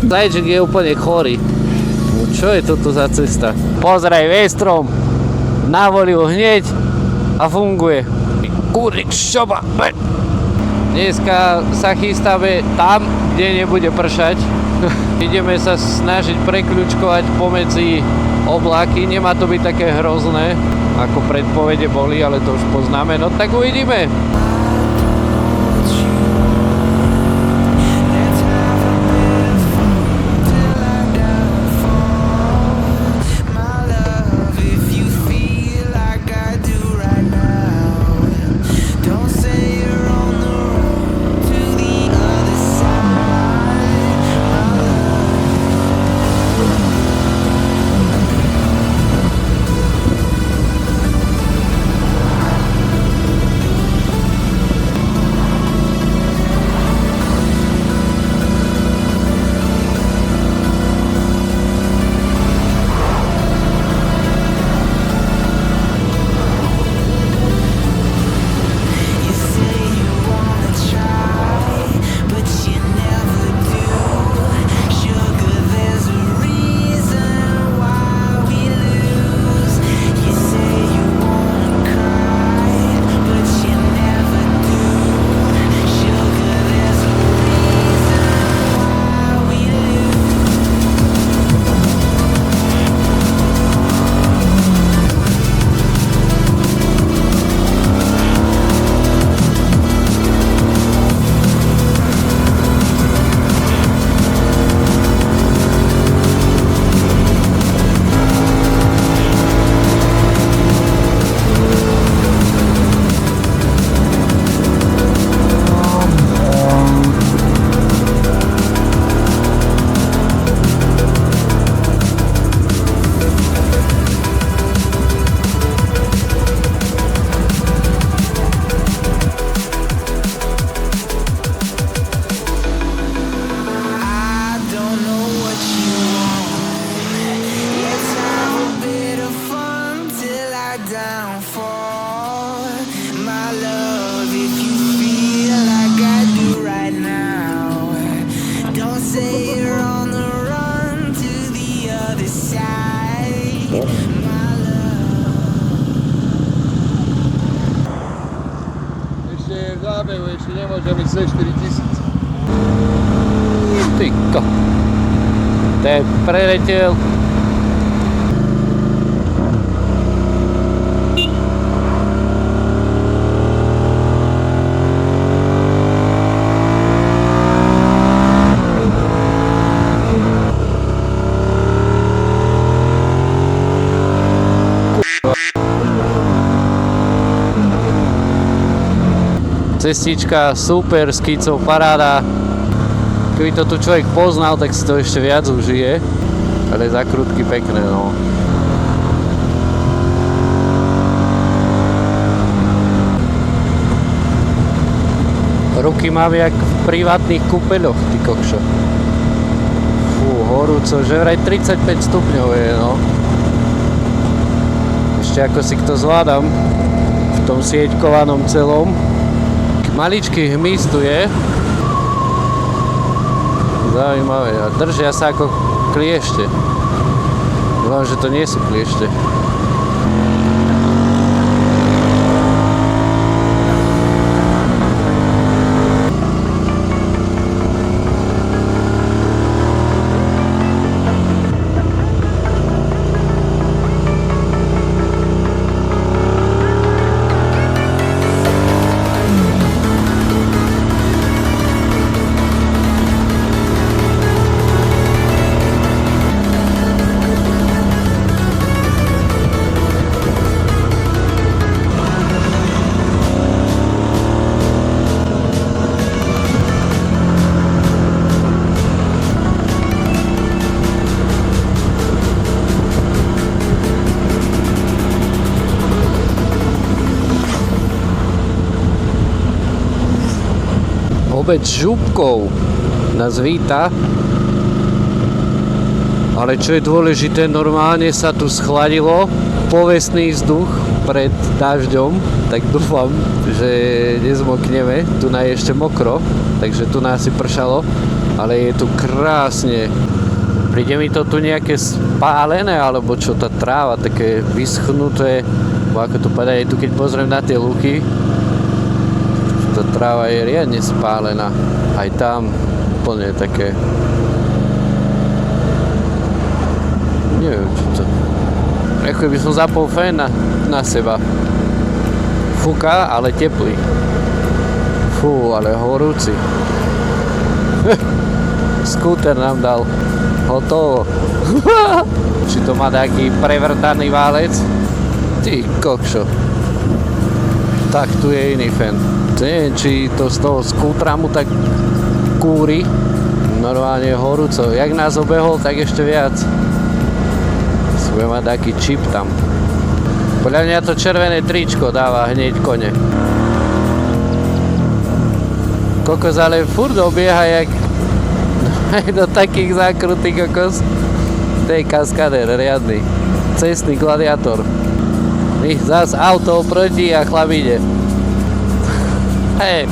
Zajček je úplne chorý. Čo je toto za cesta? Pozraj, Vestrom navolil hneď a funguje. Kurník šoba. Dneska sa chystáme tam, kde nebude pršať. Ideme sa snažiť prekľučkovať pomedzi obláky. Nemá to byť také hrozné, ako predpovede boli, ale to už poznáme. No tak uvidíme. Ešte nemôžem ísť 4000. Tyko. To je preletel. Cestička super, skicov paráda. Keby to tu človek poznal, tak si to ešte viac užije. Ale zakrutky pekné, no. Ruky mám jak v privátnych kúpeľoch, ty kokšo. Fú, horúco, že vraj 35 stupňov je, no. Ešte ako si to zvládam v tom sieťkovanom celom. Maličký hmyz tu je. Zaujímavé. A držia sa ako kliešte. Dúfam, že to nie sú kliešte. Obec Župkov nás víta. Ale čo je dôležité, normálne sa tu schladilo, povestný vzduch pred dažďom, tak dúfam, že nezmokneme. Tu je ešte mokro, takže tu nás si pršalo. Ale je tu krásne. Príde mi to tu nejaké spálené, alebo čo, tá tráva, také vyschnuté, bo ako to povedať, tu keď pozriem na tie lúky, tá tráva je riadne spálená. Aj tam úplne také, neviem čo to, ako by som zapol fén na seba. Fúka, ale teplý. Fú, ale horúci. Skúter nám dal. Hotovo. Či to má taký prevrtaný válec? Ty kokšo. Tak tu je iný fén. Neviem, či to z toho skútra mu tak kúri. Normálne horúco. Jak nás obehol, tak ešte viac. Bude mať taký čip tam. Podľa mňa to červené tričko dáva hneď kone. Kokos ale furt obieha jak do takých zákrutých kokos. To je kaskadér riadny. Cestný gladiátor. Zas auto proti a chlap ide. Hej.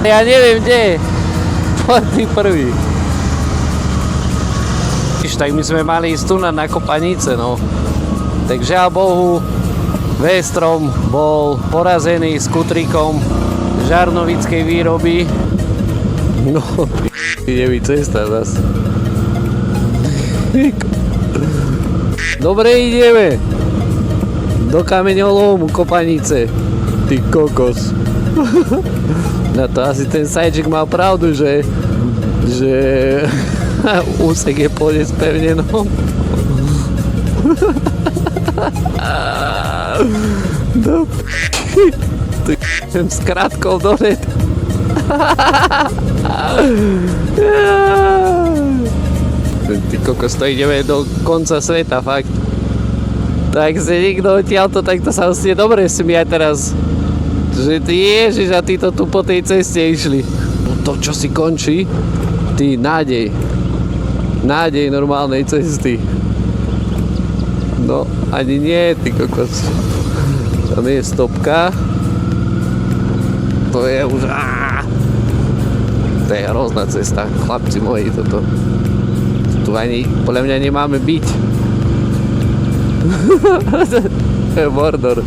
Ja neviem kde je. Poď ty prvý. Tak my sme mali ísť tu na Kopanice, no. Tak žiaľ Bohu, V-strom bol porazený s kutríkom žarnovickej výroby. No, ide mi cesta zas. Dobre, ideme. Do kameňolómu Kopanice. Ty kokos. Na to asi ten Sajček mal pravdu, že úsek je plne spevnenou. No, ty idem s krátkou dole. Ty kokos, to ideme do konca sveta, fakt. Tak si nikto odtiaľto, tak to sa vlastne dobre smie teraz. Že ty ježiš a ty to tu po tej ceste išli. No to, čo si končí, ty nádej normálnej cesty. No, ani nie, ty kokos. Tam je stopka. To je už... To je hrozná cesta, chlapci moji, toto. Tu ani, podľa mňa nemáme byť. To je Mordor.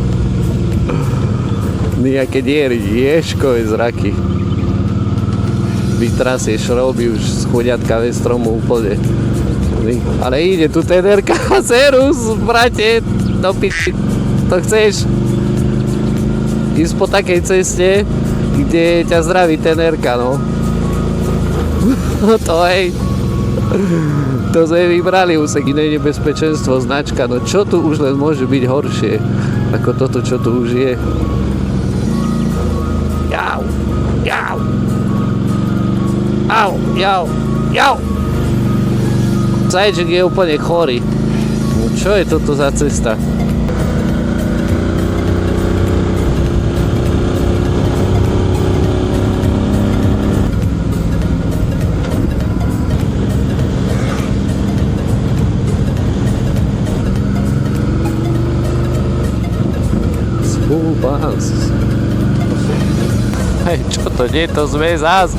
Nejaké diery, ješkové zraky. Vytrasie šroby už z chodiatka ve stromu úplne. Ale ide tu tenerka. Serus, brate, do piči. To chceš ísť po takej ceste, kde ťa zdraví tenerka, no. To hej. To sme vybrali úsek, iné nebezpečenstvo, značka. No čo tu už len môže byť horšie ako toto, čo tu už je. Jau, jau. Au, jau, jau. Zajček je úplne chorý. No čo je toto za cesta? Spúbans. Hej, čo to nie, to sme zás.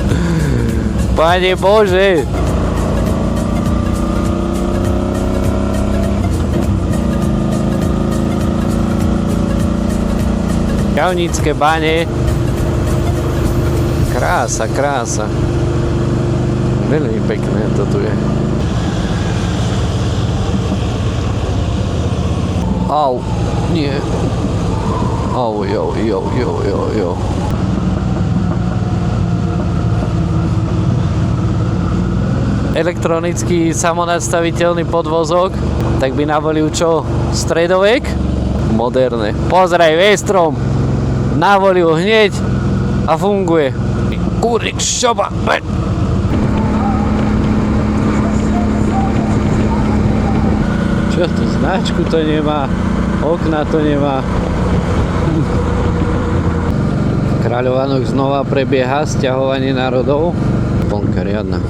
Pane Bože! Javnícke bane. Krása, krása. Veľmi pekné to tu je. Au, nie. Au, jo. Elektronický samonastaviteľný podvozok, tak by navolil čo? Stredovek? Moderné. Pozraj, V-strom navolil hneď a funguje. Kurník šoba. Čo to? Značku to nemá, okna to nemá. Kráľovánok znova prebieha sťahovanie národov. Plnka riadna.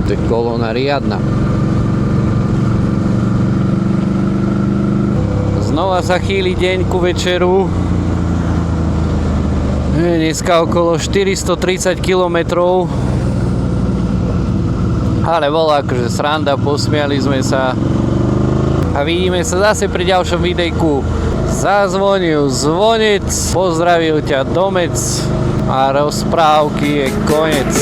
To je kolóna riadna. Znova sa chýli deň ku večeru. Dneska okolo 430 km. Ale bola akože sranda, posmiali sme sa. A vidíme sa zase pri ďalšom videjku. Zazvonil zvonec, pozdravil ťa Domec a rozprávky je koniec.